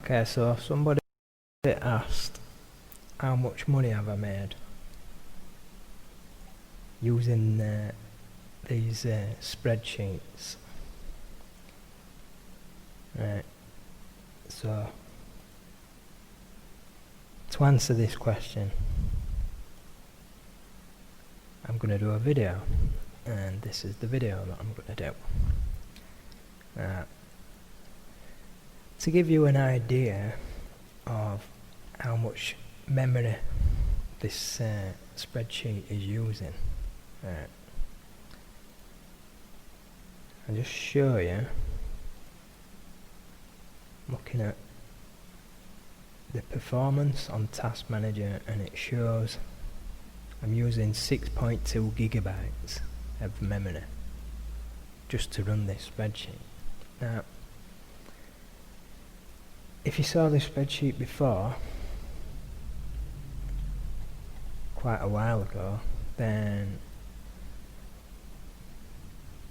Okay, so somebody asked how much money have I made using these spreadsheets. Right, so to answer this question, I'm going to do a video, and this is the video that I'm going to do. To give you an idea of how much memory this spreadsheet is using, right, I'll just show you, looking at the performance on Task Manager, and it shows I'm using 6.2 gigabytes of memory just to run this spreadsheet. Now, if you saw this spreadsheet before, quite a while ago, then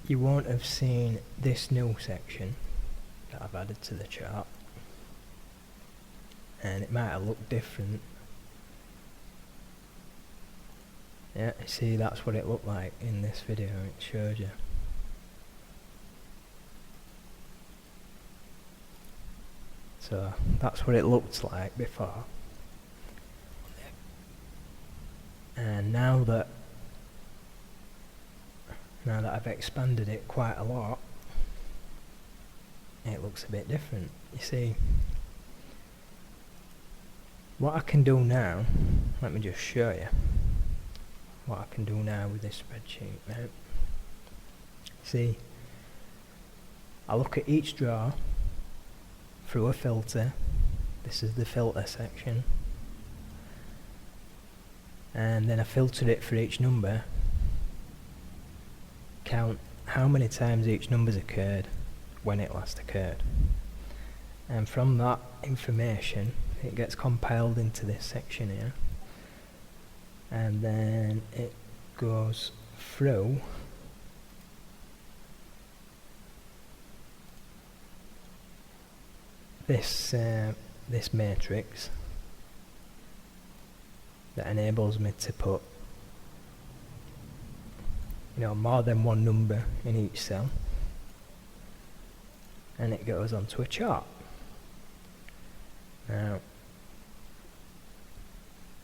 you won't have seen this new section that I've added to the chart, and it might have looked different. Yeah, you see, that's what it looked like in this video. It showed you. So that's what it looked like before. And now that I've expanded it quite a lot, it looks a bit different. You see, what I can do now, let me just show you what I can do now with this spreadsheet, right? See, I look at each drawer through a filter. This is the filter section, and then I filter it for each number, count how many times each number's occurred, when it last occurred, and from that information it gets compiled into this section here, and then it goes through this matrix that enables me to put more than one number in each cell, and it goes onto a chart. Now,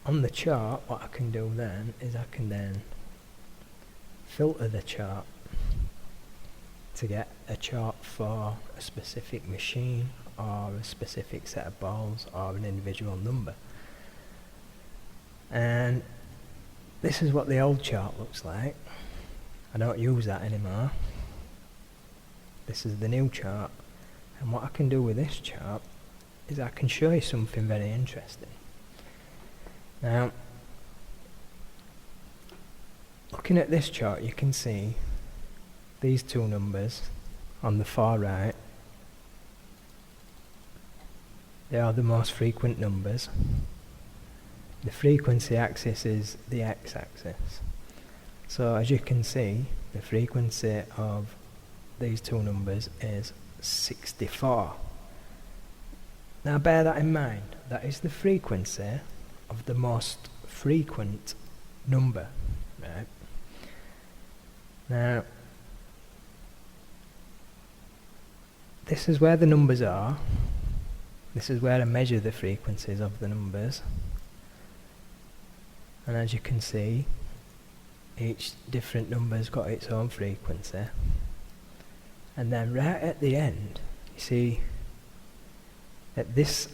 on the chart, what I can do then is I can then filter the chart to get a chart for a specific machine, or a specific set of balls, or an individual number. And this is what the old chart looks like. I don't use that anymore. This is the new chart, and what I can do with this chart is I can show you something very interesting. Now, looking at this chart, you can see these two numbers on the far right. They are the most frequent numbers. The frequency axis is the x-axis. So as you can see, the frequency of these two numbers is 64. Now bear that in mind. That is the frequency of the most frequent number, right? Now, this is where the numbers are. This is where I measure the frequencies of the numbers, and as you can see, each different number's got its own frequency. And then right at the end, you see, at this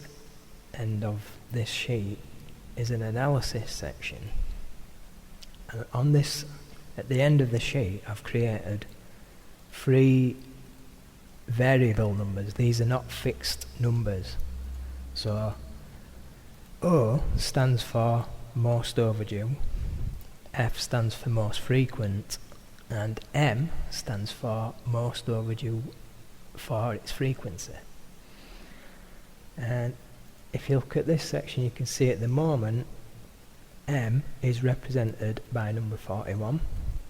end of this sheet is an analysis section, and on this, at the end of the sheet, I've created 3 variable numbers. These are not fixed numbers. So O stands for most overdue, F stands for most frequent, and M stands for most overdue for its frequency. And if you look at this section, you can see at the moment M is represented by number 41.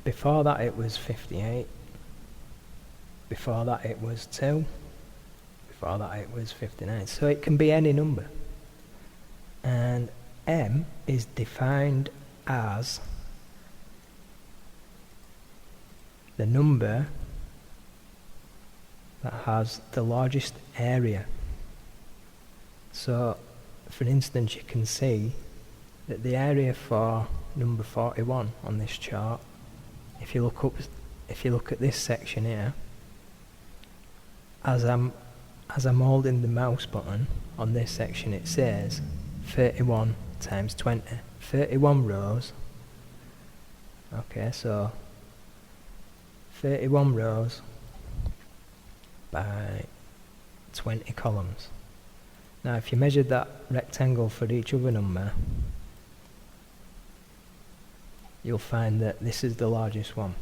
Before that it was 58. Before that it was 2. before that it was 59. So it can be any number. And M is defined as the number that has the largest area. So, for instance, you can see that the area for number 41 on this chart, if you look at this section here, as I'm holding the mouse button on this section, it says 31 times 20, 31 rows. Okay, so 31 rows by 20 columns. Now if you measured that rectangle for each other number, you'll find that this is the largest one.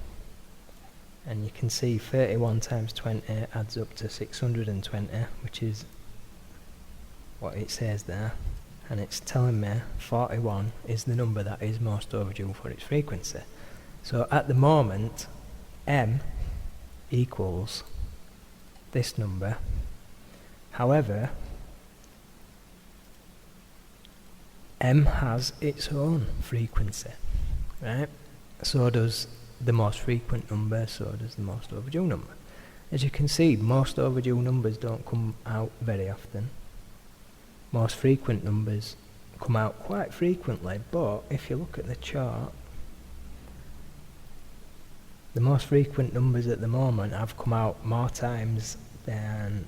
And you can see 31 times 20 adds up to 620, which is what it says there. And it's telling me 41 is the number that is most overdue for its frequency. So at the moment, M equals this number. However, M has its own frequency, right? So does the most frequent number, so does the most overdue number. As you can see, most overdue numbers don't come out very often. Most frequent numbers come out quite frequently, but if you look at the chart, the most frequent numbers at the moment have come out more times than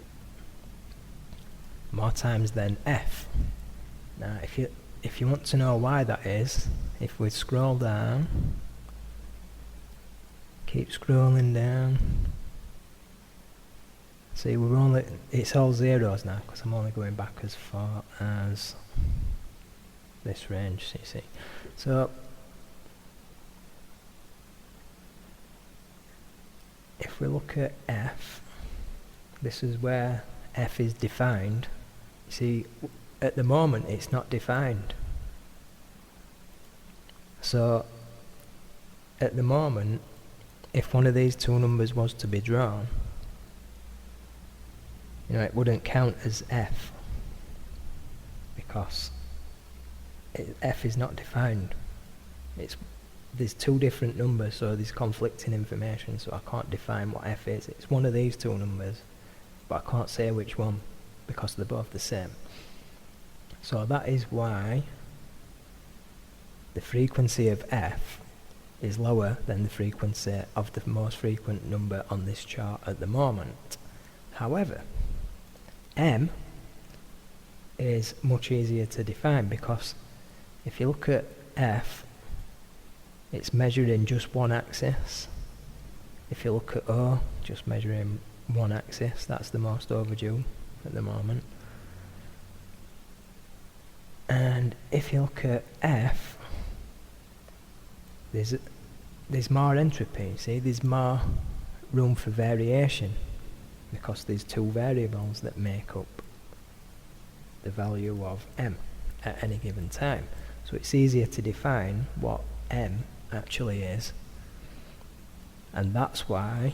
F. Now if you want to know why that is, if we scroll down, keep scrolling down, see it's all zeros now because I'm only going back as far as this range, you see. So if we look at F, this is where F is defined. You see, at the moment it's not defined. So at the moment, if one of these two numbers was to be drawn, it wouldn't count as F because F is not defined. There's two different numbers, so there's conflicting information, so I can't define what F is. It's one of these two numbers, but I can't say which one because they're both the same. So that is why the frequency of F is lower than the frequency of the most frequent number on this chart at the moment. However, M is much easier to define because if you look at F, it's measured in just one axis. If you look at O, just measuring one axis, that's the most overdue at the moment. And if you look at F, there's more entropy, see, there's more room for variation because there's two variables that make up the value of M at any given time. So it's easier to define what M actually is, and that's why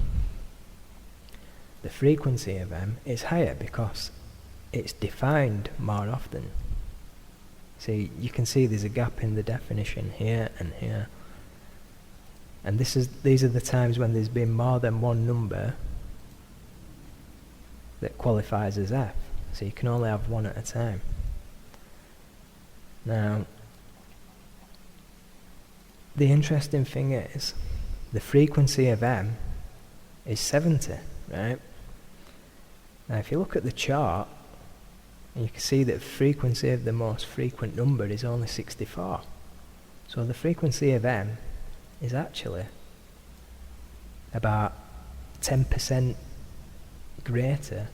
the frequency of M is higher because it's defined more often. See, you can see there's a gap in the definition here and here, and these are the times when there's been more than one number that qualifies as F, so you can only have one at a time. Now, the interesting thing is, the frequency of M is 70, right? Now if you look at the chart, you can see that the frequency of the most frequent number is only 64. So the frequency of M is actually about 10% greater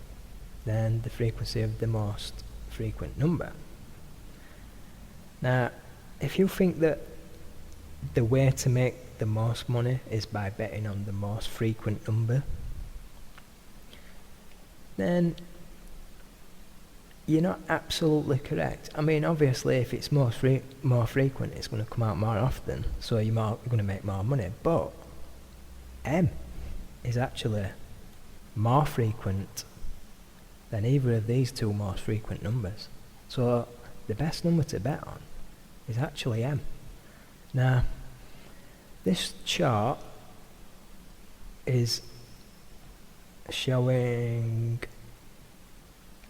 than the frequency of the most frequent number. Now, if you think that the way to make the most money is by betting on the most frequent number, then you're not absolutely correct. I mean, obviously, if it's more frequent, it's going to come out more often, so you're going to make more money. But M is actually more frequent than either of these two most frequent numbers. So the best number to bet on is actually M. Now, this chart is showing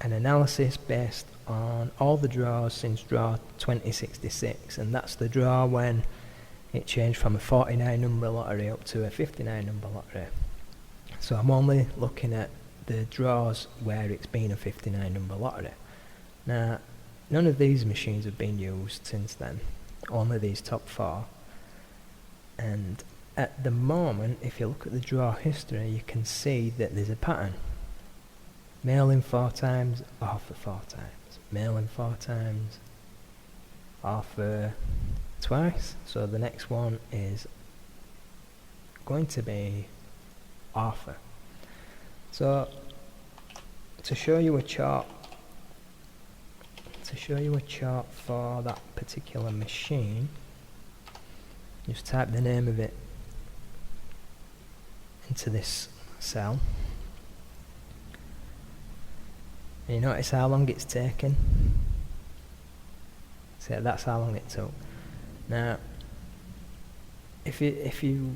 an analysis based on all the draws since draw 2066, and that's the draw when it changed from a 49 number lottery up to a 59 number lottery. So I'm only looking at the draws where it's been a 59 number lottery. Now, none of these machines have been used since then, only these top four. And at the moment, if you look at the draw history, you can see that there's a pattern. Mail in 4 times, offer 4 times. Mail in 4 times, offer twice. So the next one is going to be offer. So to show you a chart for that particular machine, just type the name of it into this cell. And you notice how long it's taken? So that's how long it took. Now, if you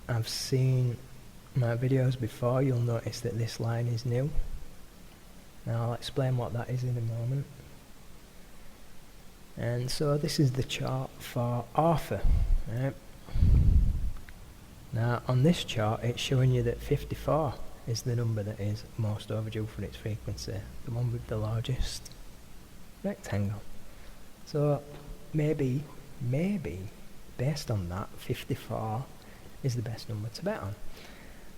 have seen my videos before, you'll notice that this line is new. Now I'll explain what that is in a moment. And so this is the chart for offer, right? Now on this chart it's showing you that 54 is the number that is most overdue for its frequency, the one with the largest rectangle. So maybe based on that, 54 is the best number to bet on.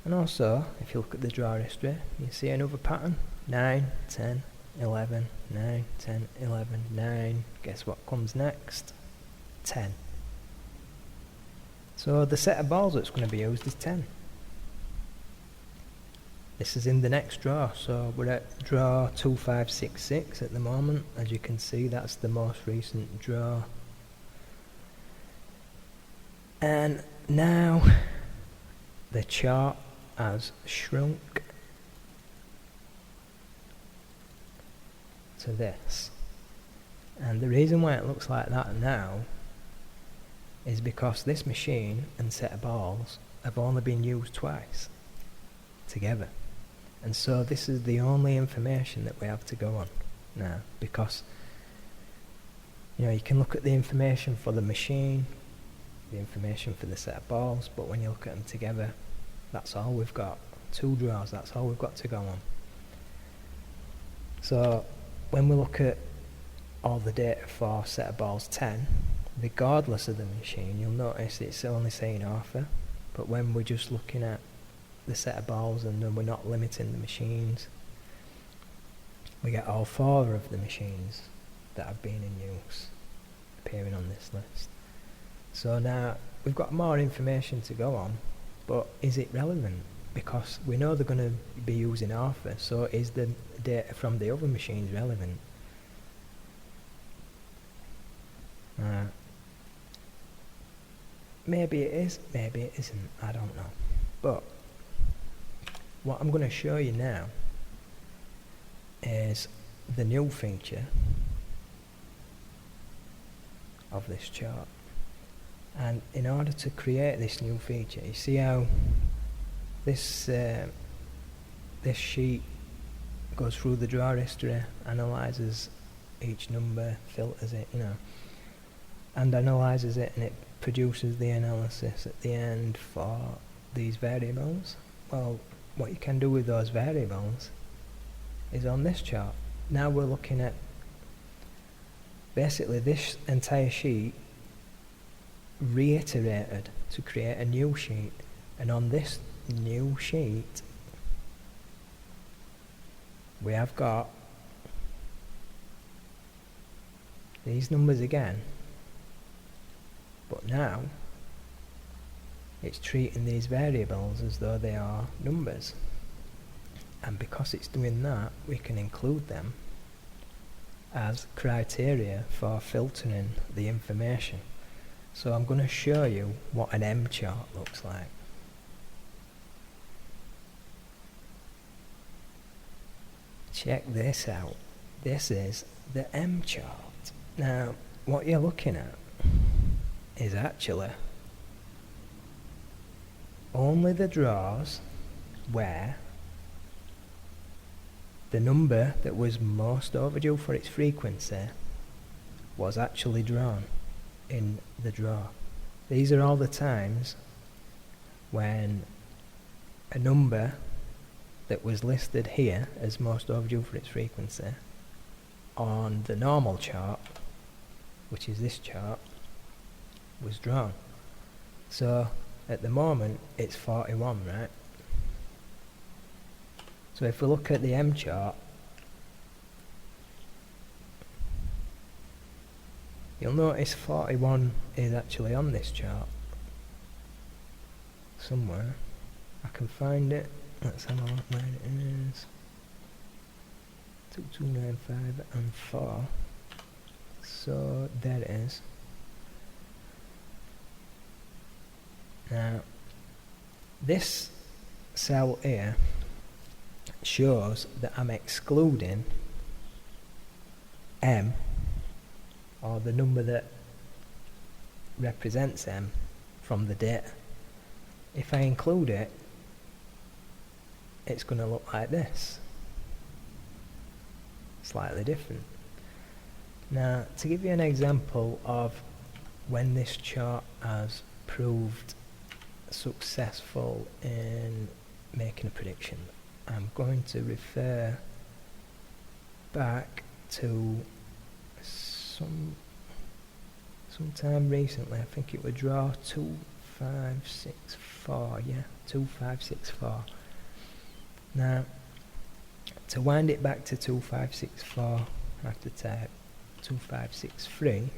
And also, if you look at the draw history, you see another pattern: 9, 10, 11, 9, 10, 11, 9. Guess what comes next? 10. So the set of balls that's going to be used is 10. This is in the next draw, so we're at draw 2566 at the moment. As you can see, that's the most recent draw. And now the chart has shrunk to this. And the reason why it looks like that now is because this machine and set of balls have only been used twice together. And so this is the only information that we have to go on now, because you can look at the information for the machine, the information for the set of balls, but when you look at them together, that's all we've got. 2 draws, that's all we've got to go on. So when we look at all the data for set of balls 10, regardless of the machine, you'll notice it's only saying offer, but when we're just looking at the set of balls and then we're not limiting the machines, we get all 4 of the machines that have been in use appearing on this list. So now we've got more information to go on, but is it relevant? Because we know they're going to be using offer, so is the data from the other machines relevant? Maybe it is, maybe it isn't, I don't know. But what I'm going to show you now is the new feature of this chart. And in order to create this new feature, you see how this sheet goes through the draw history, analyzes each number, filters it, and analyzes it, and it produces the analysis at the end for these variables. Well, what you can do with those variables is on this chart. Now we're looking at basically this entire sheet reiterated to create a new sheet, and on this new sheet we have got these numbers again, but now it's treating these variables as though they are numbers, and because it's doing that, we can include them as criteria for filtering the information. So I'm going to show you what an M chart looks like. check this out. This is the M chart. Now, what you're looking at is actually only the draws where the number that was most overdue for its frequency was actually drawn in the draw. These are all the times when a number that was listed here as most overdue for its frequency on the normal chart, which is this chart, was drawn. So at the moment it's 41, right? So if we look at the M chart, you'll notice 41 is actually on this chart somewhere. I can find it. Let's have a look where it is. 2295 and 4. So there it is. Now, this cell here shows that I'm excluding M, or the number that represents M, from the data. If I include it, it's going to look like this. Slightly different. Now, to give you an example of when this chart has proved successful in making a prediction, I'm going to refer back to sometime recently. I think it would draw 2564, yeah, 2564. Now, to wind it back to 2564, I have to type 2563.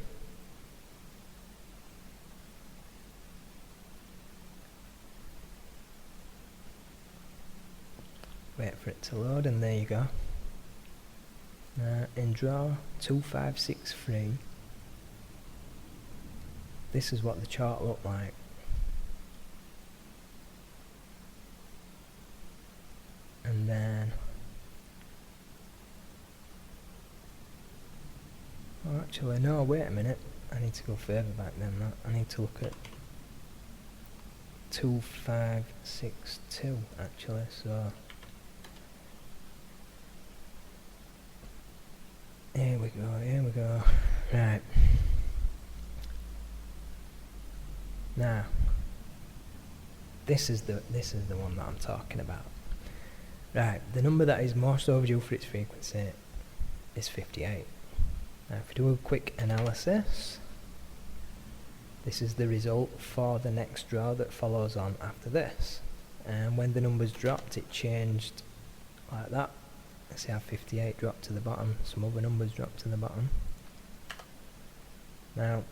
Wait for it to load, and there you go. Now, in draw 2563, this is what the chart looked like. And then, oh actually no, wait a minute, I need to go further back than that. I need to look at 2562 actually, so here we go, right. Now, this is the one that I'm talking about. Right, the number that is most overdue for its frequency is 58. Now if we do a quick analysis, this is the result for the next draw that follows on after this. And when the numbers dropped, it changed like that. Let's see how 58 dropped to the bottom, some other numbers dropped to the bottom. Now,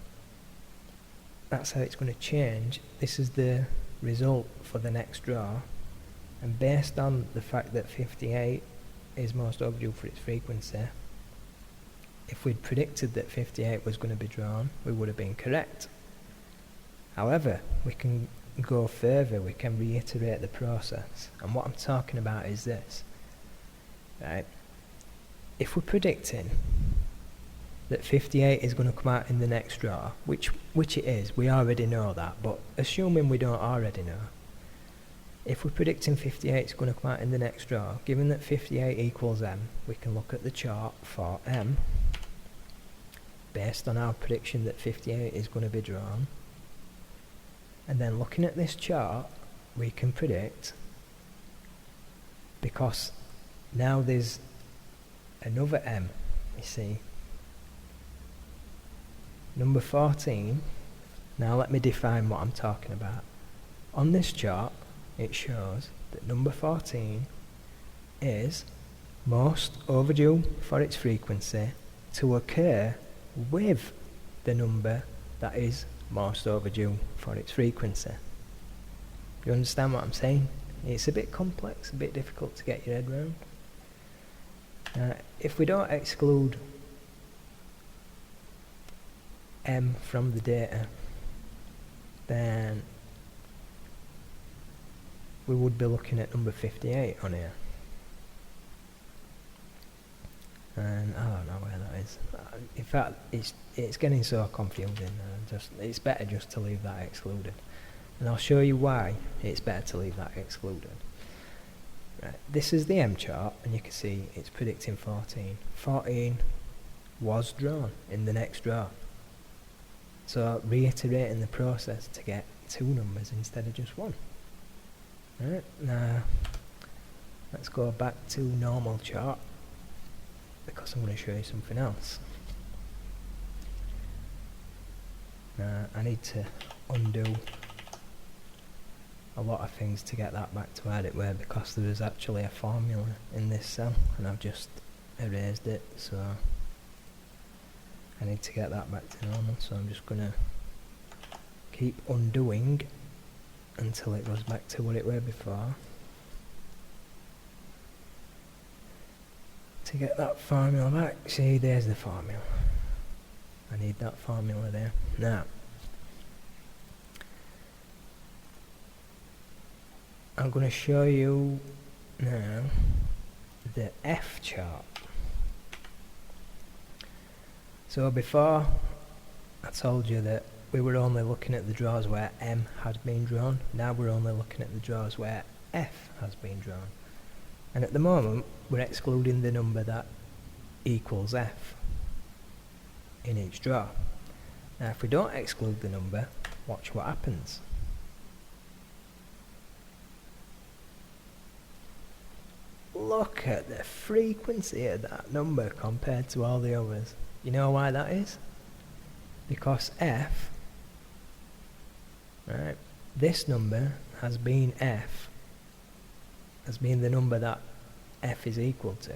that's how it's going to change. This is the result for the next draw. And based on the fact that 58 is most overdue for its frequency, if we'd predicted that 58 was going to be drawn, we would have been correct. However, we can go further, we can reiterate the process. And what I'm talking about is this. Right? If we're predicting that 58 is going to come out in the next draw, which it is, we already know that, but assuming we don't already know, if we're predicting 58 is going to come out in the next draw, given that 58 equals M, we can look at the chart for M, based on our prediction that 58 is going to be drawn, and then looking at this chart, we can predict, because now there's another M, you see, number 14. Now let me define what I'm talking about. On this chart, it shows that number 14 is most overdue for its frequency to occur with the number that is most overdue for its frequency. You understand what I'm saying? It's a bit complex, a bit difficult to get your head around. If we don't exclude M from the data, then we would be looking at number 58 on here. and I don't know where that is. In fact, it's getting so confusing. It's better just to leave that excluded, and I'll show you why it's better to leave that excluded. Right, this is the M chart, and you can see it's predicting 14. 14 was drawn in the next draw. So reiterating the process to get 2 numbers instead of just 1. Right, now let's go back to normal chart, because I'm going to show you something else. Now I need to undo a lot of things to get that back to where it were, because there is actually a formula in this cell and I've just erased it, so I need to get that back to normal. So I'm just going to keep undoing until it goes back to what it were before, to get that formula back. See, there's the formula. I need that formula there. Now I'm going to show you now the F chart. So before I told you that we were only looking at the draws where M had been drawn. Now we're only looking at the draws where F has been drawn. And at the moment we're excluding the number that equals F in each draw. Now if we don't exclude the number, watch what happens. Look at the frequency of that number compared to all the others. You know why that is? Because F, right, this number has been F, has been the number that F is equal to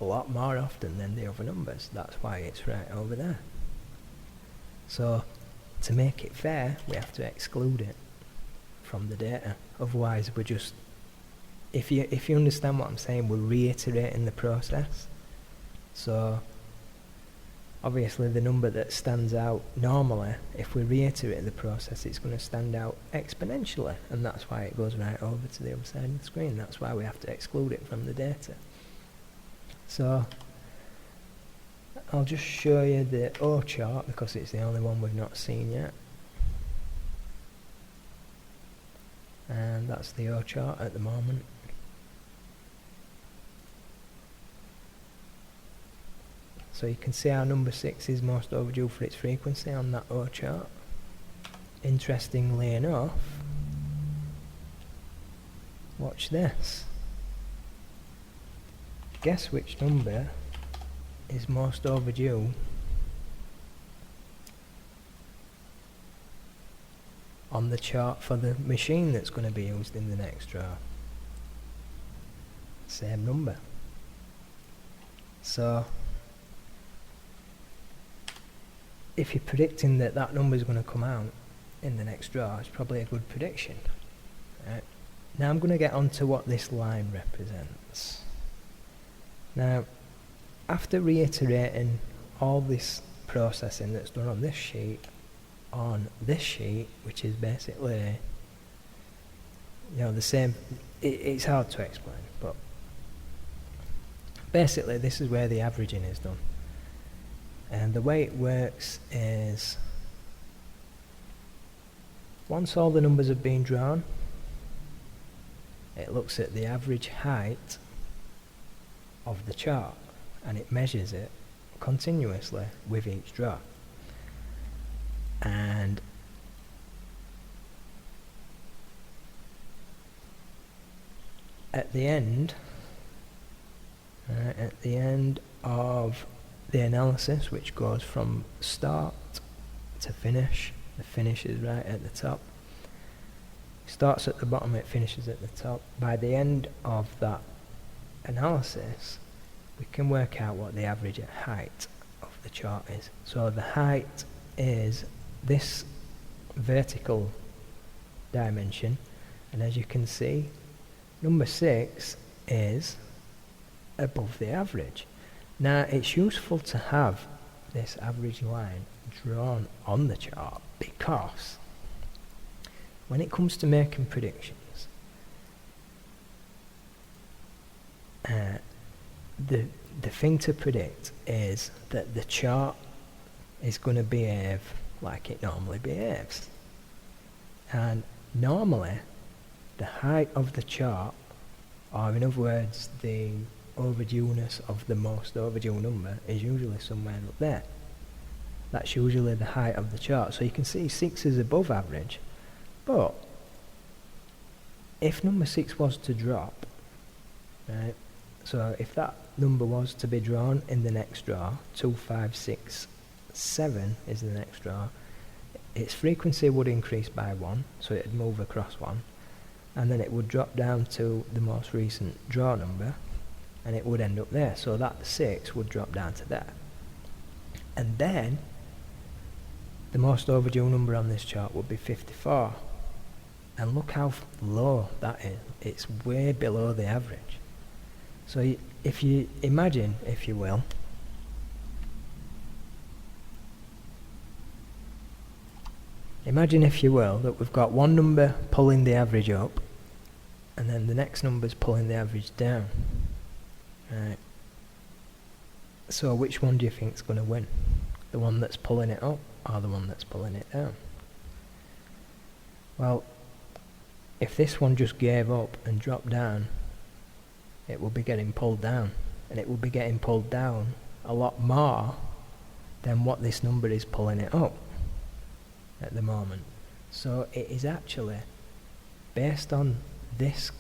a lot more often than the other numbers. That's why it's right over there. So to make it fair, we have to exclude it from the data. Otherwise we're just, if you understand what I'm saying, we're reiterating the process. So obviously the number that stands out normally, if we reiterate the process, it's going to stand out exponentially, and that's why it goes right over to the other side of the screen. That's why we have to exclude it from the data. So I'll just show you the O chart, because it's the only one we've not seen yet. And that's the O chart at the moment. So you can see our number 6 is most overdue for its frequency on that O chart. Interestingly enough, watch this. Guess which number is most overdue on the chart for the machine that's going to be used in the next draw? Same number. So if you're predicting that that number is going to come out in the next draw, it's probably a good prediction. Right. Now I'm going to get on to what this line represents. Now, after reiterating all this processing that's done on this sheet, which is basically, the same, it's hard to explain, but basically this is where the averaging is done. And the way it works is, once all the numbers have been drawn, it looks at the average height of the chart and it measures it continuously with each draw. And at the end of the analysis, which goes from start to finish, the finish is right at the top. It starts at the bottom, it finishes at the top. By the end of that analysis, we can work out what the average height of the chart is. So the height is this vertical dimension, and as you can see, number 6 is above the average. Now it's useful to have this average line drawn on the chart, because when it comes to making predictions, the thing to predict is that the chart is going to behave like it normally behaves. And normally, the height of the chart, or in other words, the overdueness of the most overdue number, is usually somewhere up there. That's usually the height of the chart. So you can see 6 is above average. But if number 6 was to drop, right, so if that number was to be drawn in the next draw, 2, 5, 6, 7 is the next draw, its frequency would increase by 1, so it'd move across 1, and then it would drop down to the most recent draw number, and it would end up there, so that 6 would drop down to there. And then the most overdue number on this chart would be 54, and look how low that is. It's way below the average. So if you imagine, if you will, that we've got one number pulling the average up, and then the next number's pulling the average down. Right. So which one do you think is going to win? The one that's pulling it up, or the one that's pulling it down? Well, if this one just gave up and dropped down, it will be getting pulled down, and it will be getting pulled down a lot more than what this number is pulling it up at the moment. So it is actually based on this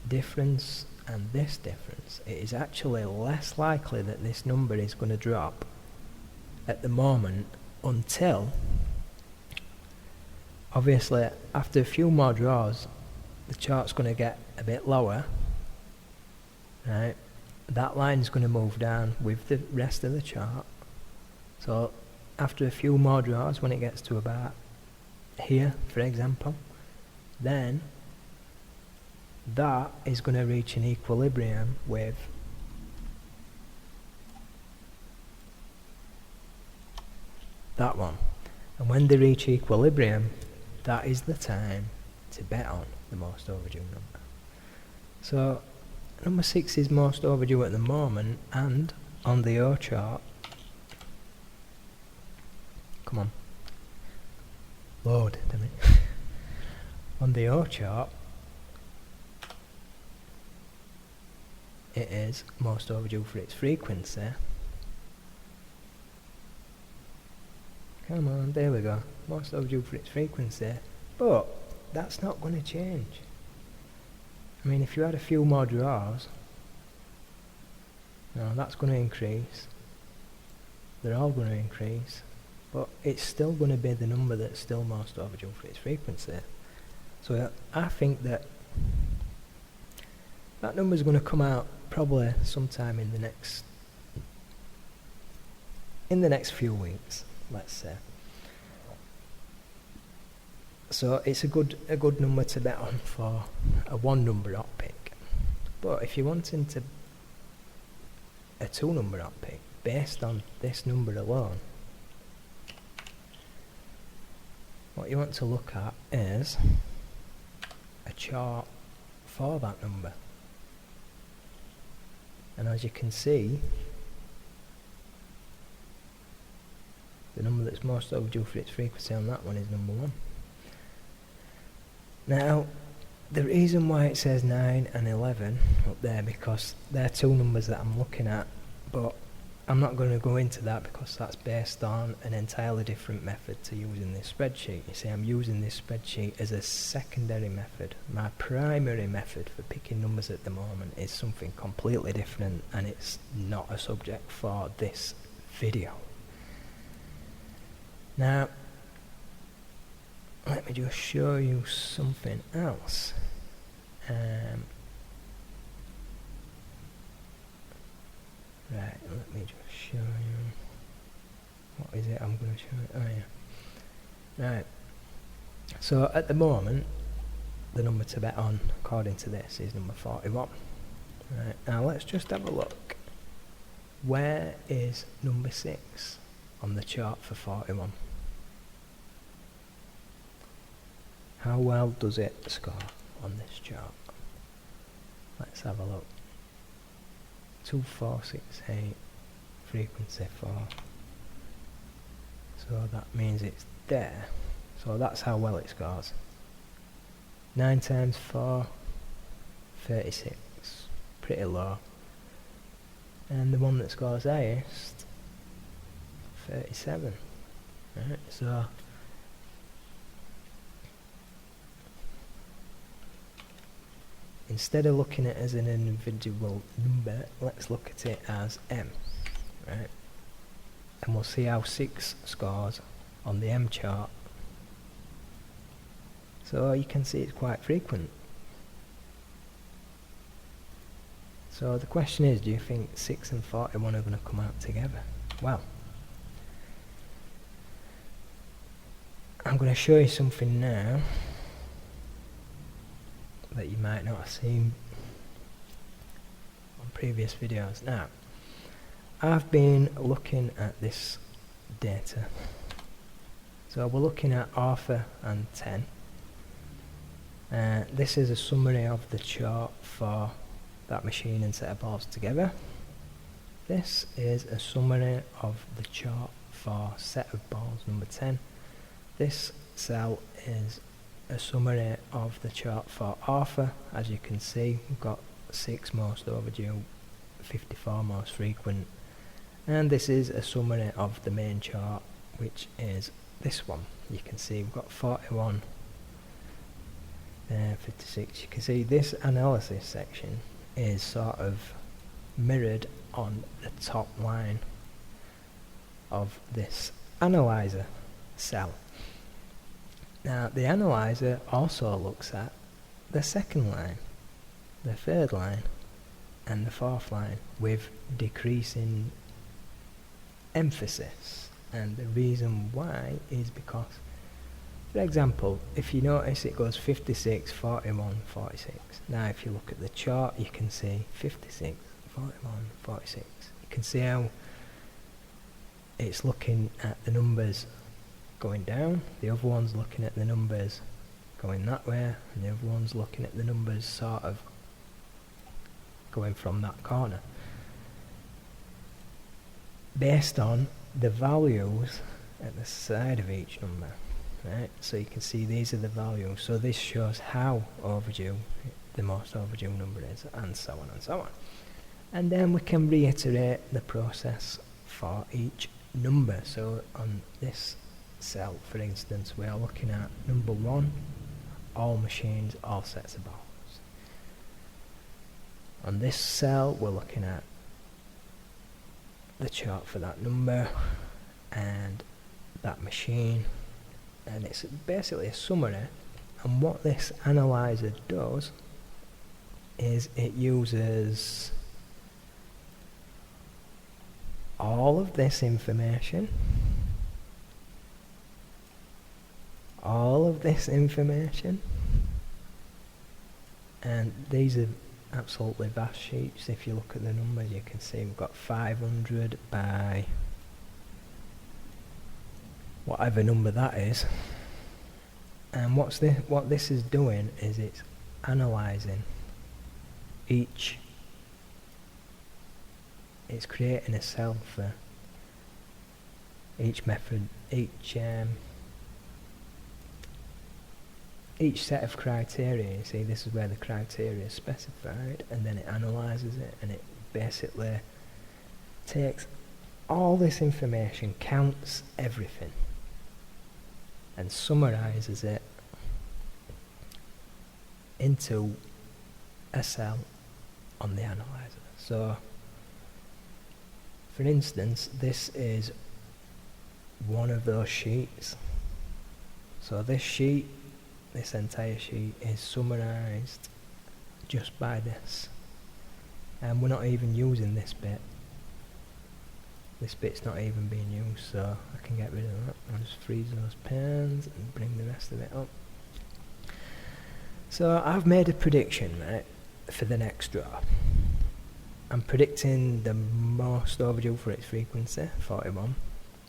difference and this difference, it is actually less likely that this number is going to drop at the moment, until obviously after a few more draws the chart's going to get a bit lower, right? That line's going to move down with the rest of the chart. So after a few more draws, when it gets to about here, for example, then that is going to reach an equilibrium with that one. And when they reach equilibrium, that is the time to bet on the most overdue number. So number 6 is most overdue at the moment, and on the O chart, come on, load, damn it. On the O chart, it is most overdue for its frequency. Come on, there we go. Most overdue for its frequency. But that's not going to change. I mean, if you had a few more draws, no, that's going to increase. They're all going to increase. But it's still going to be the number that's still most overdue for its frequency. So I think that that number is going to come out probably sometime in the next few weeks, let's say. So it's a good number to bet on for a one number odd pick. But if you're wanting to a 2 number odd pick based on this number alone, what you want to look at is a chart for that number. And as you can see, the number that's most overdue for its frequency on that one is number 1. Now, the reason why it says 9 and 11 up there, because they're 2 numbers that I'm looking at, but I'm not going to go into that because that's based on an entirely different method to using this spreadsheet. You see, I'm using this spreadsheet as a secondary method. My primary method for picking numbers at the moment is something completely different, and it's not a subject for this video. Now, let me just show you something else. Right, let me just show you. What is it I'm going to show you? Oh yeah. Right. So at the moment, the number to bet on, according to this, is number 41. Right, now let's just have a look. Where is number 6 on the chart for 41? How well does it score on this chart? Let's have a look. 2468 frequency 4. So that means it's there. So that's how well it scores. 9 times 4, 36. Pretty low. And the one that scores highest, 37. Right, so instead of looking at it as an individual number, let's look at it as M. Right? And we'll see how 6 scores on the M chart. So you can see it's quite frequent. So the question is, do you think 6 and 41 are going to come out together? Well, I'm going to show you something now that you might not have seen on previous videos. Now, I've been looking at this data. So we're looking at Arthur and 10. This is a summary of the chart for that machine and set of balls together. This is a summary of the chart for set of balls number 10. This cell is a summary of the chart for Arthur. As you can see, we've got 6 most overdue, 54 most frequent, and this is a summary of the main chart, which is this one. You can see we've got 41, 56. You can see this analysis section is sort of mirrored on the top line of this analyzer cell. Now the analyzer also looks at the second line, the third line and the fourth line with decreasing emphasis, and the reason why is because, for example, if you notice, it goes 56, 41, 46. Now if you look at the chart, you can see 56, 41, 46. You can see how it's looking at the numbers going down, the other one's looking at the numbers going that way, and the other one's looking at the numbers sort of going from that corner, based on the values at the side of each number. Right, so you can see these are the values. So this shows how overdue the most overdue number is, and so on and so on. And then we can reiterate the process for each number. So on this cell, for instance, we are looking at number 1, all machines, all sets of balls. On this cell, we're looking at the chart for that number and that machine, and it's basically a summary. And what this analyzer does is it uses all of this information, and these are absolutely vast sheets. If you look at the numbers, you can see we've got 500 by whatever number that is. And what this is doing is it's analysing each, it's creating a cell for each method, each set of criteria. You see, this is where the criteria is specified, and then it analyses it, and it basically takes all this information, counts everything, and summarises it into a cell on the analyzer. So, for instance, this is one of those sheets. So this entire sheet is summarised just by this, and we're not even using this bit. This bit's not even being used, so I can get rid of that. I'll just freeze those pens and bring the rest of it up. So I've made a prediction, right, for the next draw. I'm predicting the most overdue for its frequency, 41,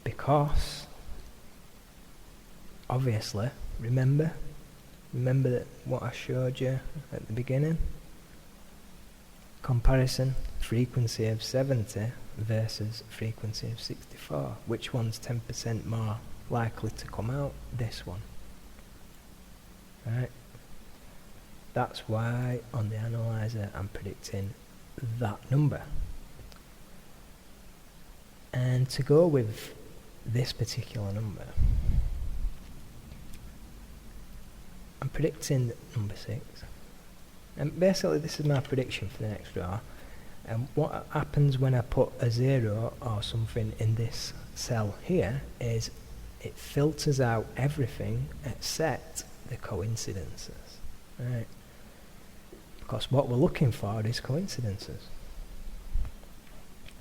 because obviously, remember that what I showed you at the beginning? comparison, frequency of 70 versus frequency of 64. Which one's 10% more likely to come out? This one. Right? That's why on the analyzer I'm predicting that number. And to go with this particular number, I'm predicting number 6. And basically this is my prediction for the next draw. And what happens when I put a 0 or something in this cell here is it filters out everything except the coincidences. Right? Because what we're looking for is coincidences.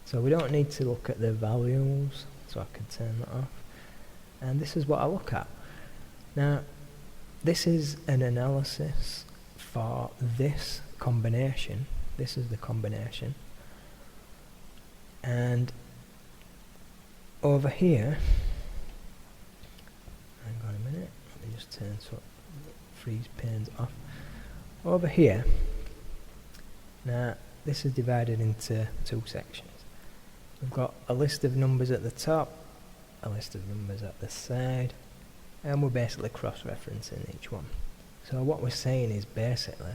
So we don't need to look at the values, so I can turn that off. And this is what I look at. Now, this is an analysis for this combination. This is the combination. And over here, hang on a minute, let me just turn so freeze panes off. Over here, now this is divided into 2 sections. We've got a list of numbers at the top, a list of numbers at the side, and we're basically cross-referencing each one. So what we're saying is basically,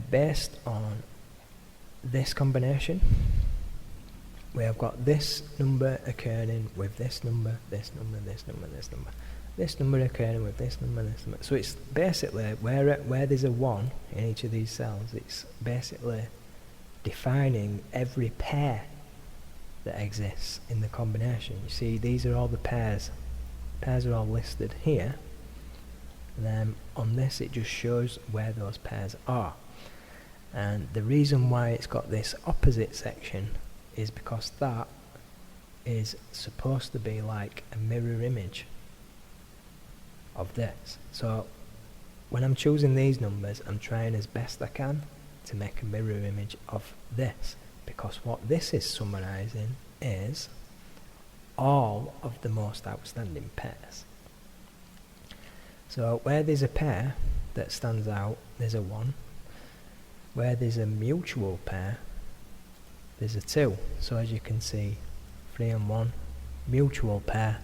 based on this combination, we have got this number occurring with this number, this number, this number, this number. This number occurring with this number, this number. So it's basically, where there's a 1 in each of these cells, it's basically defining every pair that exists in the combination. You see, these are all the pairs. Pairs are all listed here. And then on this it just shows where those pairs are. And the reason why it's got this opposite section is because that is supposed to be like a mirror image of this. So when I'm choosing these numbers, I'm trying as best I can to make a mirror image of this, because what this is summarizing is all of the most outstanding pairs. So where there's a pair that stands out, there's a 1. Where there's a mutual pair, there's a 2. So as you can see, 3 and 1, mutual pair,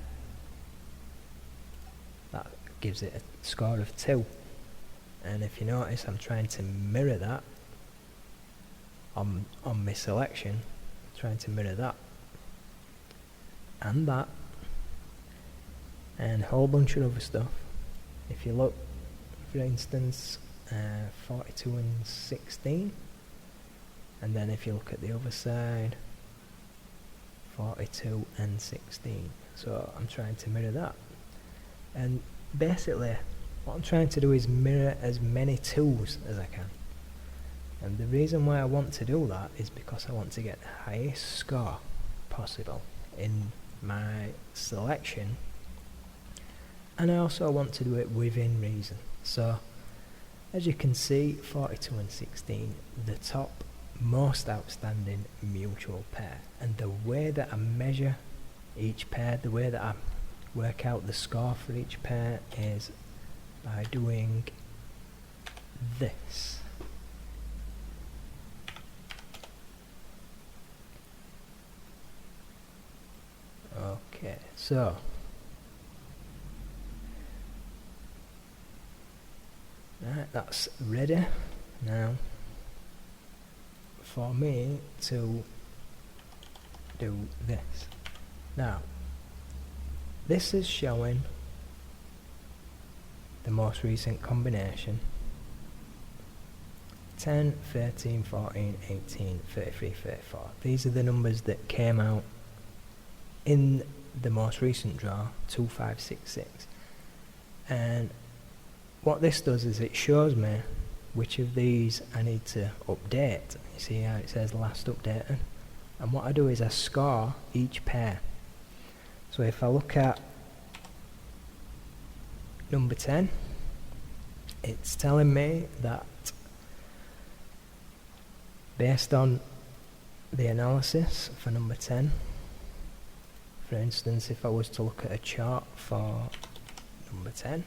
that gives it a score of 2. And if you notice, I'm trying to mirror that on my selection, trying to mirror that and that and a whole bunch of other stuff. If you look, for instance, 42 and 16, and then if you look at the other side, 42 and 16. So I'm trying to mirror that. And basically what I'm trying to do is mirror as many 2s as I can. And the reason why I want to do that is because I want to get the highest score possible in my selection, and I also want to do it within reason. So as you can see, 42 and 16, the top most outstanding mutual pair. And the way that I measure each pair, the way that I work out the score for each pair is by doing this. Okay, so right, that's ready now for me to do this. Now, this is showing the most recent combination: 10, 13, 14, 18, 33, 34. These are the numbers that came out in the most recent draw, 2566. And what this does is it shows me which of these I need to update. You see how it says last updated? And what I do is I score each pair. So if I look at number 10, it's telling me that based on the analysis for number 10, for instance, if I was to look at a chart for number 10,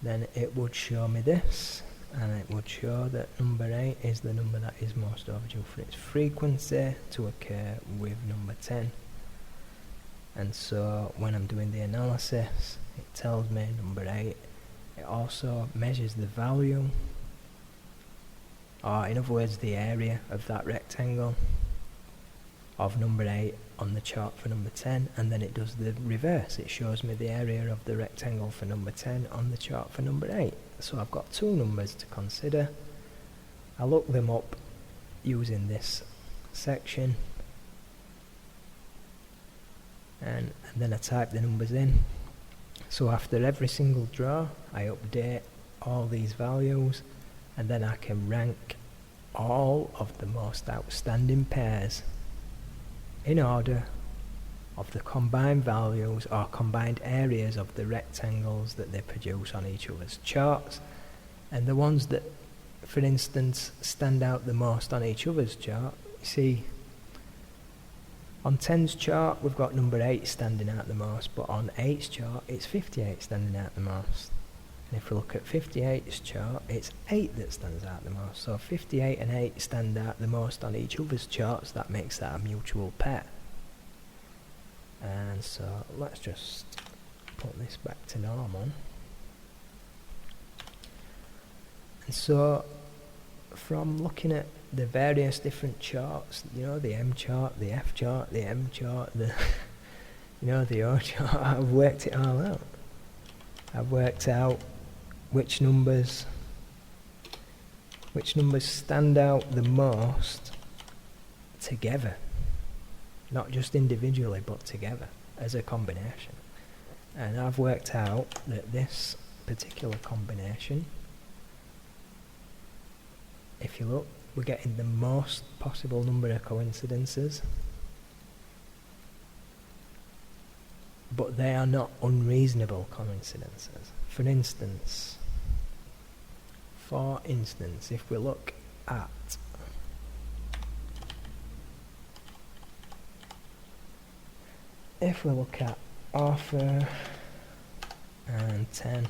then it would show me this, and it would show that number 8 is the number that is most overdue for its frequency to occur with number 10. And so when I'm doing the analysis, it tells me number 8. It also measures the value, or in other words the area of that rectangle of number 8 on the chart for number 10, and then it does the reverse. It shows me the area of the rectangle for number 10 on the chart for number 8. So I've got two numbers to consider. I look them up using this section, and then I type the numbers in. So after every single draw I update all these values, and then I can rank all of the most outstanding pairs in order of the combined values or combined areas of the rectangles that they produce on each other's charts, and the ones that, for instance, stand out the most on each other's chart. You see, on 10's chart we've got number 8 standing out the most, but on 8's chart it's 58 standing out the most. And if we look at 58's chart, it's 8 that stands out the most. So 58 and 8 stand out the most on each other's charts. That makes that a mutual pair. And so let's just put this back to normal. And so from looking at the various different charts, you know, the M chart, the F chart, the M chart, the the O chart, I've worked it all out. I've worked out which numbers stand out the most together, not just individually but together as a combination. And I've worked out that this particular combination, if you look, we're getting the most possible number of coincidences, but they are not unreasonable coincidences. For instance, if we look at Arthur and 10,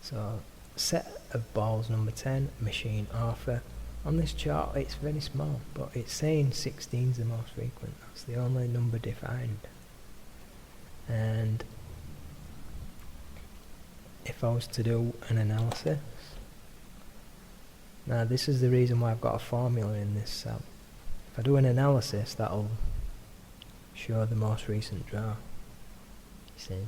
so set of balls number 10, machine Arthur. On this chart it's very small, but it's saying 16 is the most frequent. That's the only number defined. And if I was to do an analysis, now this is the reason why I've got a formula in this cell. If I do an analysis, that'll show the most recent draw. You see,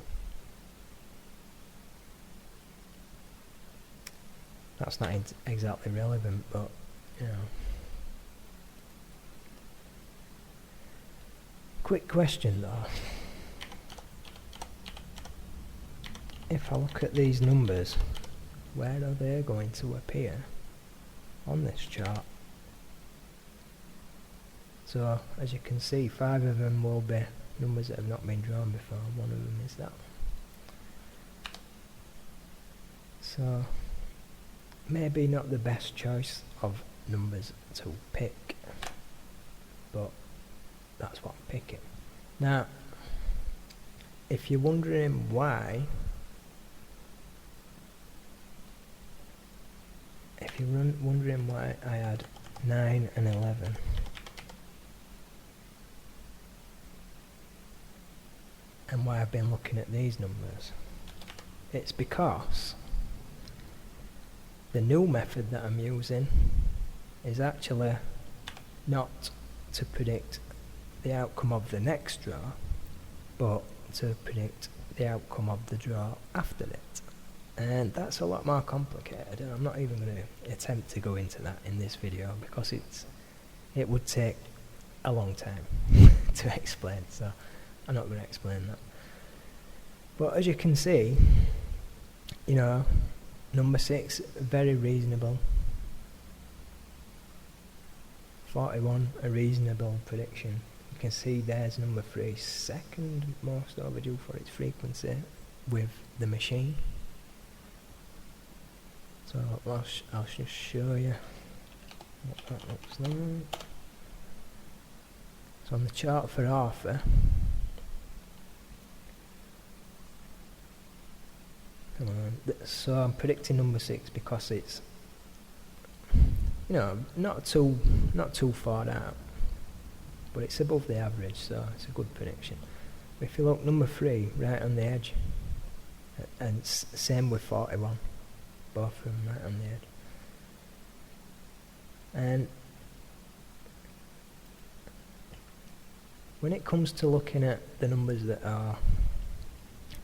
that's not exactly relevant, but you know. Quick question though. If I look at these numbers, where are they going to appear on this chart? So as you can see, 5 of them will be numbers that have not been drawn before. One of them is that. So maybe not the best choice of numbers to pick, but that's what I'm picking. Now, if you're wondering why, I had 9 and 11, and why I've been looking at these numbers, it's because the new method that I'm using is actually not to predict the outcome of the next draw, but to predict the outcome of the draw after it. And that's a lot more complicated, and I'm not even going to attempt to go into that in this video because it would take a long time to explain, so I'm not going to explain that. But as you can see, you know, number 6, very reasonable. 41, a reasonable prediction. You can see there's number 3, second most overdue for its frequency with the machine. So I'll just show you what that looks like. So on the chart for Arthur, So I'm predicting number 6 because it's, not too far out, but it's above the average, so it's a good prediction. But if you look, number 3, right on the edge, and same with 41, both of them right on the edge. And when it comes to looking at the numbers that are,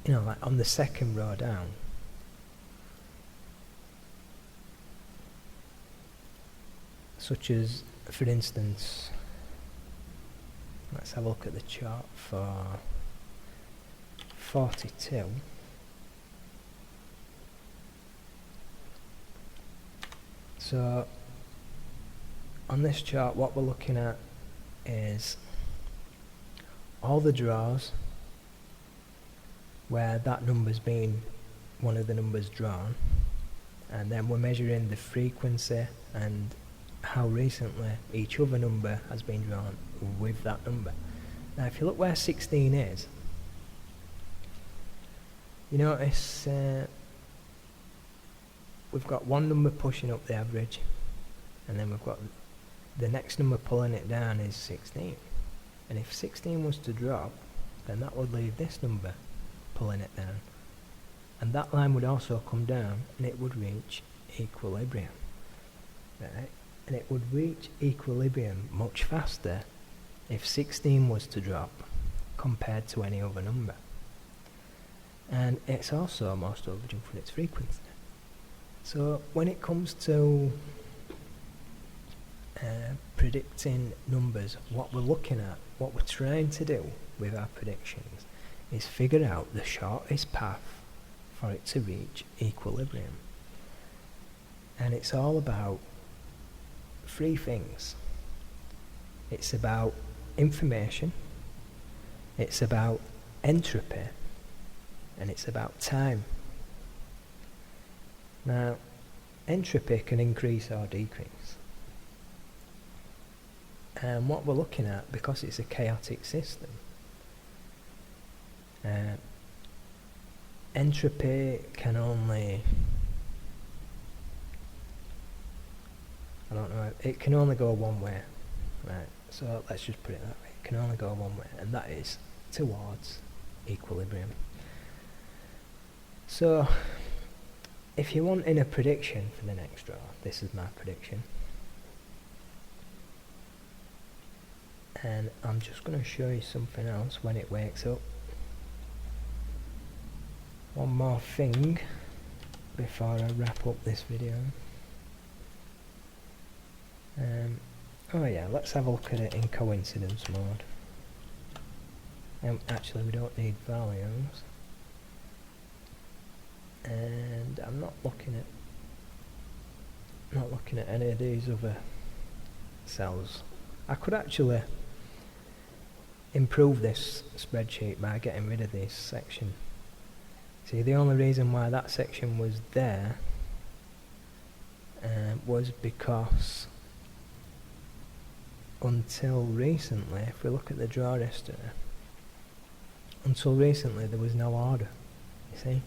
like on the second row down, such as, for instance, let's have a look at the chart for 42. So on this chart, what we're looking at is all the draws where that number's been one of the numbers drawn, and then we're measuring the frequency and how recently each other number has been drawn with that number. Now if you look where 16 is, you notice we've got one number pushing up the average, and then we've got the next number pulling it down is 16. And if 16 was to drop, then that would leave this number pulling it down. And that line would also come down, and it would reach equilibrium. Right? And it would reach equilibrium much faster if 16 was to drop compared to any other number. And it's also most overdue for its frequency. So when it comes to predicting numbers, what we're looking at, what we're trying to do with our predictions, is figure out the shortest path for it to reach equilibrium. And it's all about 3 things. It's about information, it's about entropy, and it's about time. Now, entropy can increase or decrease. And what we're looking at, because it's a chaotic system, entropy can only, it can only go one way, right? So let's just put it that way. It can only go one way, and that is towards equilibrium. So if you're wanting a prediction for the next draw, this is my prediction. And I'm just going to show you something else when it wakes up. One more thing before I wrap up this video. Oh yeah, let's have a look at it in coincidence mode. Actually, we don't need values. And I'm not looking at any of these other cells. I could actually improve this spreadsheet by getting rid of this section. See, the only reason why that section was there was because until recently, if we look at the draw history, until recently there was no order. You see?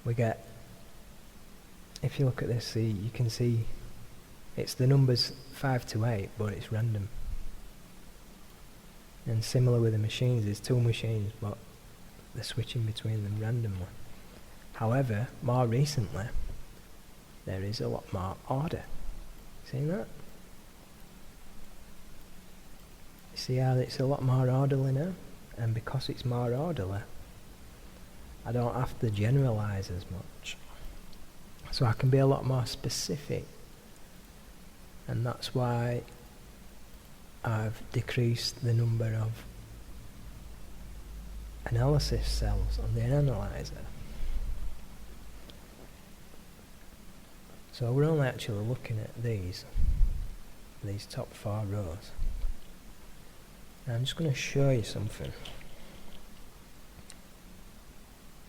We get, if you look at this, see, you can see it's the numbers 5 to 8, but it's random. And similar with the machines, there's 2 machines, but they're switching between them randomly. However, more recently, there is a lot more order. See that? You see how it's a lot more orderly now? And because it's more orderly, I don't have to generalise as much. So I can be a lot more specific. And that's why I've decreased the number of analysis cells on the analyzer. So we're only actually looking at these top 4 rows. And I'm just going to show you something.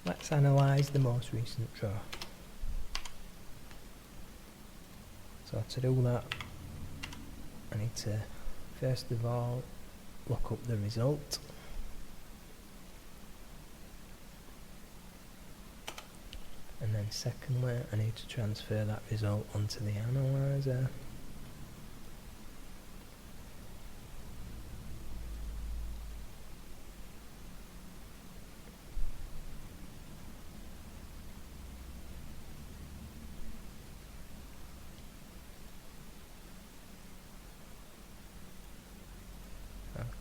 Let's analyse the most recent draw. So to do that, I need to first of all look up the result. And then secondly, I need to transfer that result onto the analyzer.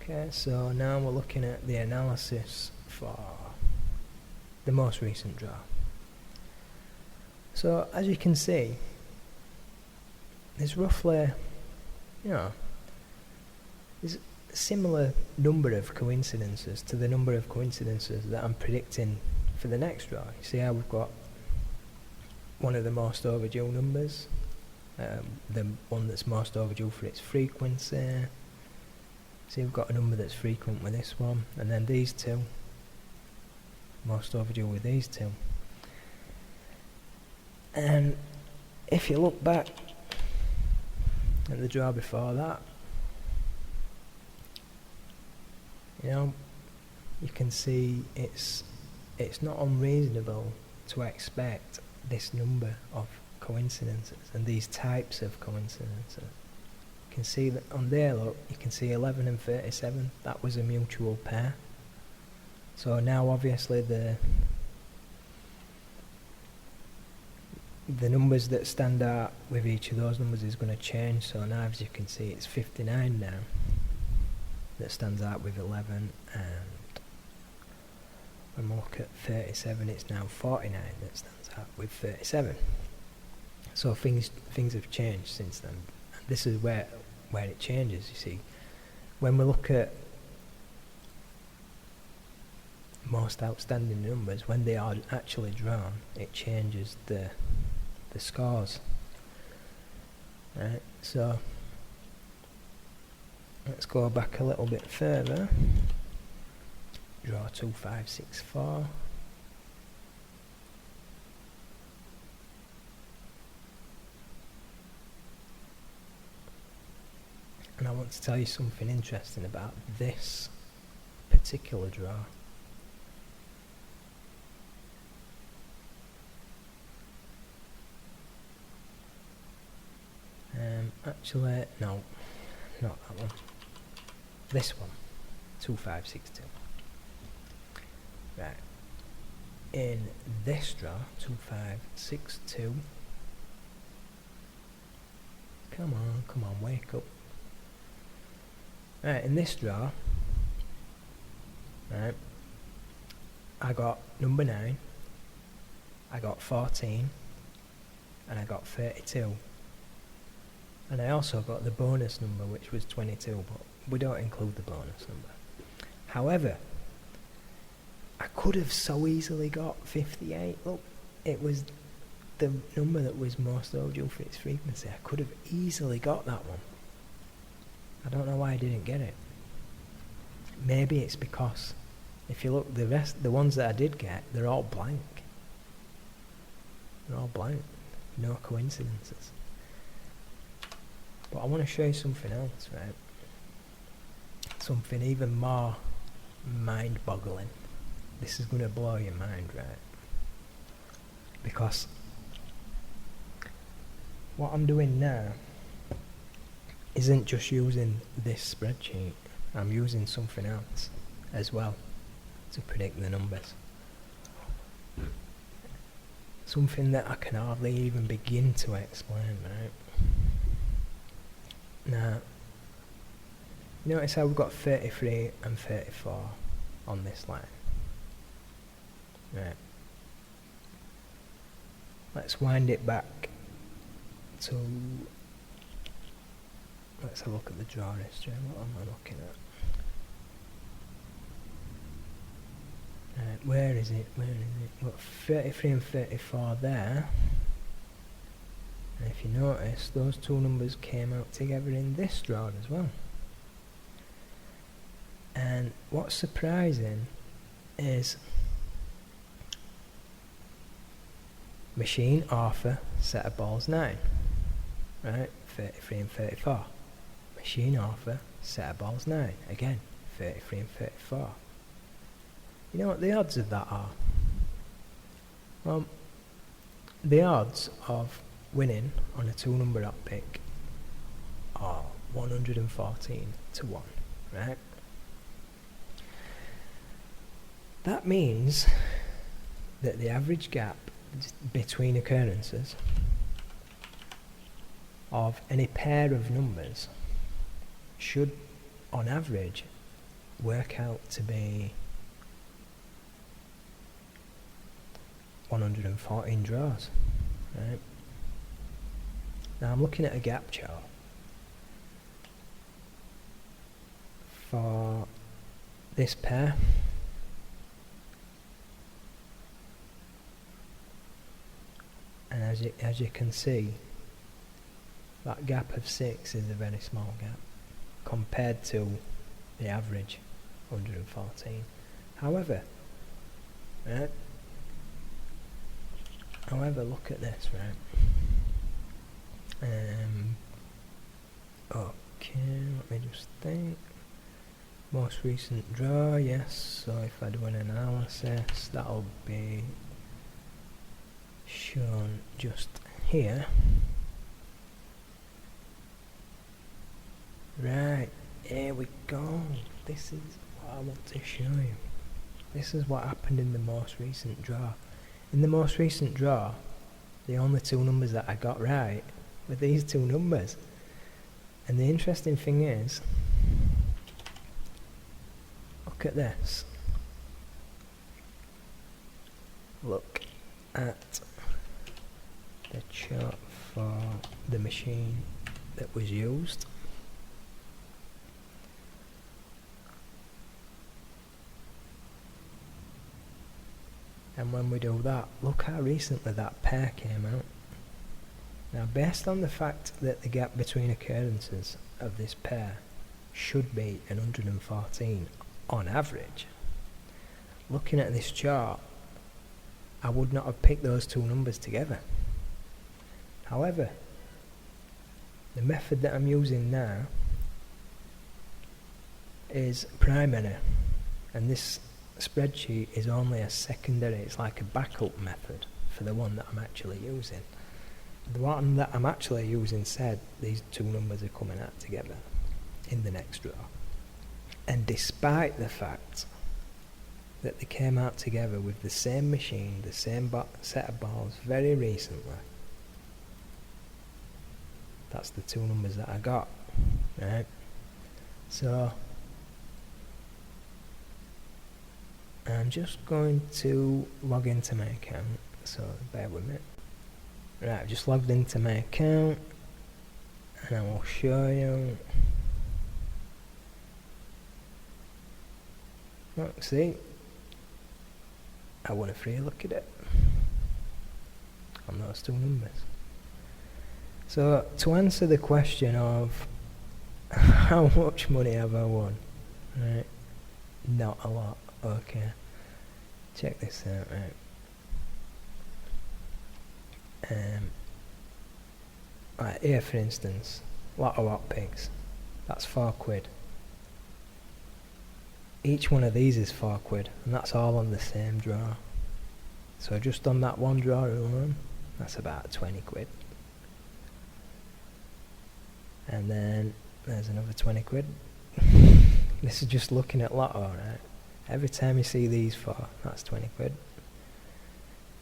Okay, so now we're looking at the analysis for the most recent draw. So as you can see, there's roughly, there's a similar number of coincidences to the number of coincidences that I'm predicting for the next draw. You see how we've got one of the most overdue numbers, the one that's most overdue for its frequency. See, we've got a number that's frequent with this one, and then these two, most overdue with these two. And if you look back at the draw before that, you can see it's not unreasonable to expect this number of coincidences and these types of coincidences. You can see that on there, look, you can see 11 and 37, that was a mutual pair. So now obviously the numbers that stand out with each of those numbers is going to change. So now, as you can see, it's 59 now that stands out with 11, and when we look at 37, it's now 49 that stands out with 37. So things have changed since then. And this is where it changes. You see, when we look at most outstanding numbers, when they are actually drawn, it changes the scores. Right, so let's go back a little bit further. Draw 2564. And I want to tell you something interesting about this particular draw. Actually, no, not that one. This one, 2562. Right. In this draw, 2562. Come on, wake up. Right, in this draw, right, I got number 9, I got 14, and I got 32. And I also got the bonus number, which was 22, but we don't include the bonus number. However, I could have so easily got 58. Look, it was the number that was most overdue for its frequency. I could have easily got that one. I don't know why I didn't get it. Maybe it's because if you look, the ones that I did get, they're all blank. They're all blank. No coincidences. But I want to show you something else, right? Something even more mind-boggling. This is going to blow your mind, right? Because what I'm doing now isn't just using this spreadsheet. I'm using something else as well to predict the numbers. Something that I can hardly even begin to explain, right? Now, notice how we've got 33 and 34 on this line. Right. Let's wind it back to... Let's have a look at the draw history. What am I looking at? Right, where is it? We've got 33 and 34 there. And if you notice, those two numbers came out together in this draw as well. And what's surprising is Machine Arthur set of balls 9. Right, 33 and 34. Machine Arthur set of balls 9. Again, 33 and 34. You know what the odds of that are? Well, the odds of winning on a 2-number hot pick are 114 to 1, right? That means that the average gap between occurrences of any pair of numbers should, on average, work out to be 114 draws, right? Now I'm looking at a gap chart for this pair. And as you can see, that gap of 6 is a very small gap compared to the average 114. However, right? However, look at this, right? Okay, let me just think. Most recent draw, yes. So if I do an analysis, that'll be shown just here. Right, here we go. This is what I want to show you. This is what happened in the most recent draw. In the most recent draw, the only 2 numbers that I got right were these 2 numbers. And the interesting thing is, look at this. Look at the chart for the machine that was used. And when we do that, look how recently that pair came out. Now, based on the fact that the gap between occurrences of this pair should be 114 on average, looking at this chart, I would not have picked those 2 numbers together. However, the method that I'm using now is primary, and this spreadsheet is only a secondary. It's like a backup method for the one that I'm actually using. The one that I'm actually using said these 2 numbers are coming out together in the next draw. And despite the fact that they came out together with the same machine, the same set of balls very recently, that's the 2 numbers that I got, right? So I'm just going to log into my account, so bear with me. Right, I've just logged into my account and I will show you. Look, see, I won a free look at it on those 2 numbers. So to answer the question of how much money have I won, right? Not a lot. Okay, check this out, right? Right, here for instance, Lotto hot picks, that's £4. Each one of these is £4, and that's all on the same draw. So just on that one draw alone, that's about £20. And then there's another £20. This is just looking at Lotto, right? Every time you see these 4, that's £20.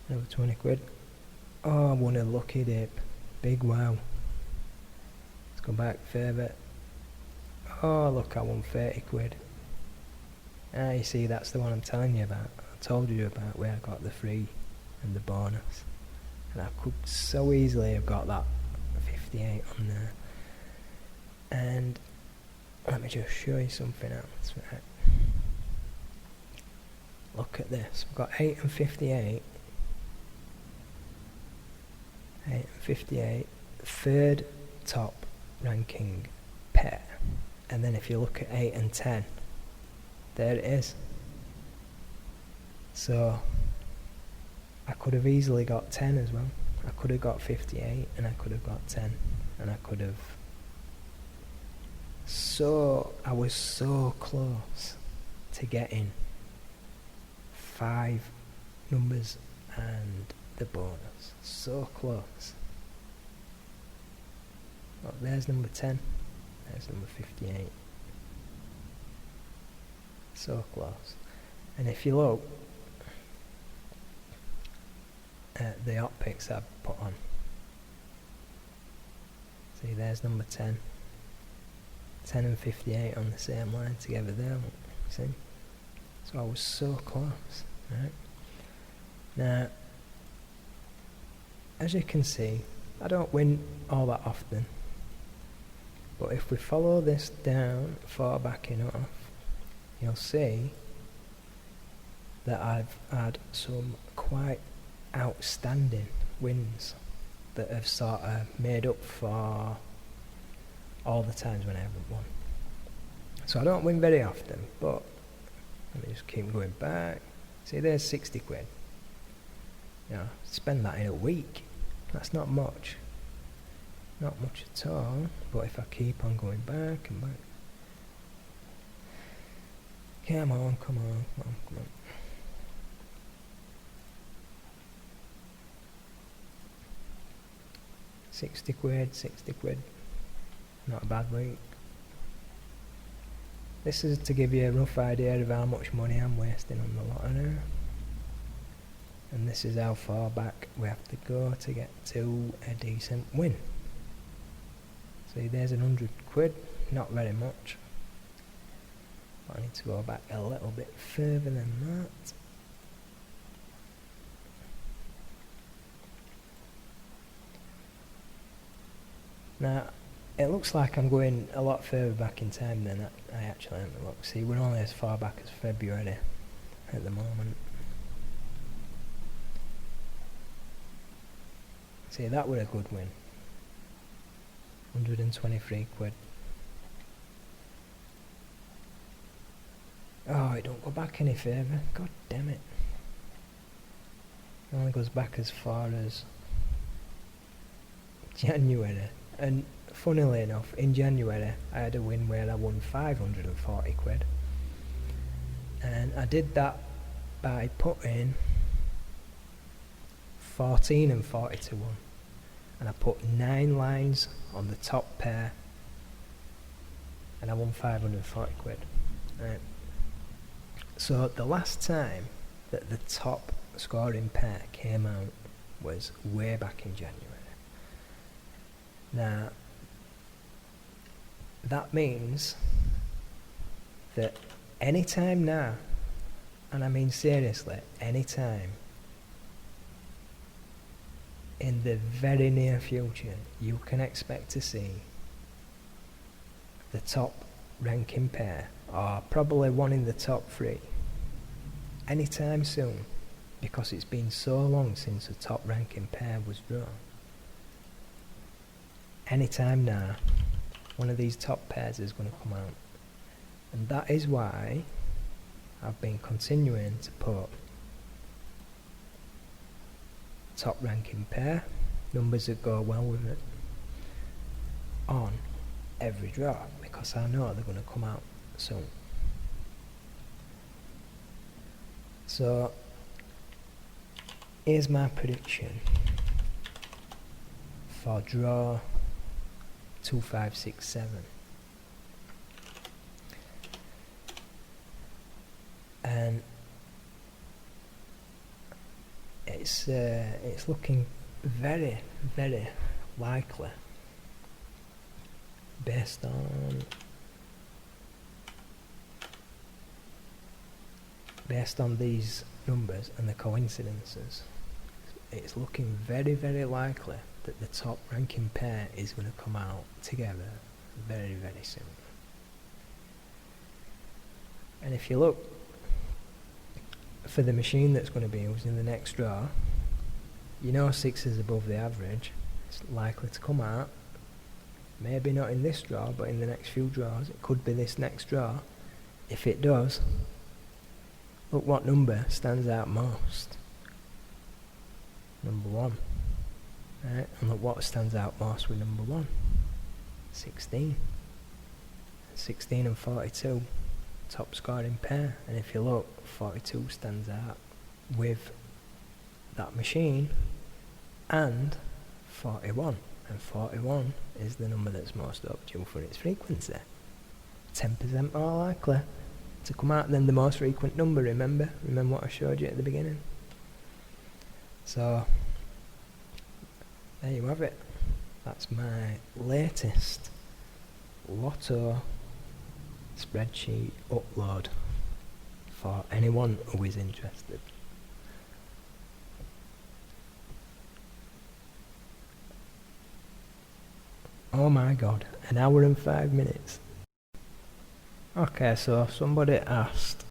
Another £20. Oh, I won a lucky dip. Big wow. Let's go back further. Oh, look, I won £30. Ah, you see, that's the one I'm telling you about. I told you about where I got the free and the bonus. And I could so easily have got that 58 on there. And let me just show you something else. Right. Look at this. We've got 8 and 58. 8 and 58. Third top ranking pair. And then if you look at 8 and 10, there it is. So I could have easily got 10 as well. I could have got 58 and I could have got 10 and I could have. So I was so close to getting 5 numbers and the bonus. So close. Look, there's number 10. There's number 58. So close. And if you look at the optics I've put on, see, there's number 10. 10 and 58 on the same line together there, look, see? So I was so close, right? Now, as you can see, I don't win all that often, but if we follow this down far back enough, you'll see that I've had some quite outstanding wins that have sort of made up for all the times when I haven't won. So I don't win very often, but let me just keep going back. See, there's 60 quid. You know, spend that in a week. That's not much. Not much at all, but if I keep on going back and back. Come on, come on, come on, come on. £60, £60. Not a bad week. This is to give you a rough idea of how much money I'm wasting on the Lotto now. And this is how far back we have to go to get to a decent win. See, there's £100, not very much. I need to go back a little bit further than that. Now, it looks like I'm going a lot further back in time than I actually am. Look, see, we're only as far back as February at the moment. See, that were a good win. £123. Oh, it don't go back any further. God damn it. It only goes back as far as January. And funnily enough, in January I had a win where I won £540. And I did that by putting 14 and 40 to 1. And I put 9 lines on the top pair. And I won £540. Right. So the last time that the top scoring pair came out was way back in January. Now, that means that any time now, and I mean seriously, any time in the very near future, you can expect to see the top ranking pair, or probably one in the top 3, anytime soon, because it's been so long since the top ranking pair was drawn. Anytime now, one of these top pairs is going to come out. And that is why I've been continuing to put top ranking pair, numbers that go well with it, on every draw, because I know they're going to come out soon. So here's my prediction for draw 2567. And it's looking very, very likely based on these numbers and the coincidences. It's looking very, very likely that the top ranking pair is going to come out together very, very soon. And if you look for the machine that's going to be used in the next draw, you know 6 is above the average. It's likely to come out, maybe not in this draw, but in the next few draws. It could be this next draw. If it does, look what number stands out most. Number 1. Right, and look what stands out most with number 1. 16. 16 and 42, top scoring pair. And if you look, 42 stands out with that machine, and 41. And 41 is the number that's most overdue for its frequency. 10% more likely to come out than the most frequent number, remember? Remember what I showed you at the beginning? So, there you have it. That's my latest Lotto spreadsheet upload for anyone who is interested. Oh my god, 1 hour and 5 minutes. Okay, so somebody asked